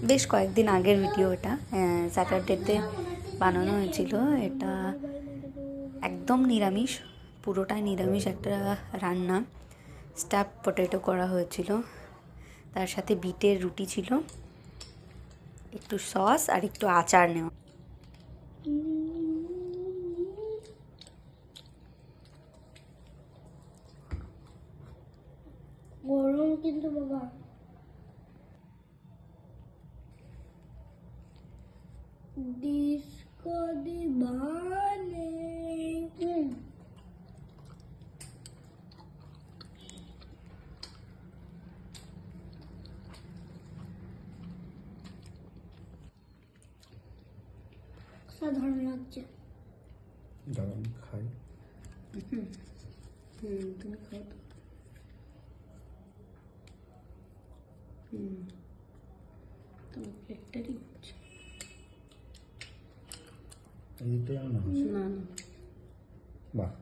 বেশ কয়েকদিন আগের ভিডিও এটা, স্যাটারডেতে বানানো হয়েছিল। এটা একদম নিরামিষ, পুরোটাই নিরামিষ একটা রান্না। স্টাফ পটেটো করা হয়েছিল, তার সাথে বিটের রুটি ছিল, একটু সস আর একটু আচার নেওয়া। গরম কিন্তু বাবা। ডিস্কো দিবানে। সাধারণ লাগছে। দাঁড়ান খাই। তুমি খাও তো। তোমার প্লেটটারই হচ্ছে এইটাই আমার না। বাহ।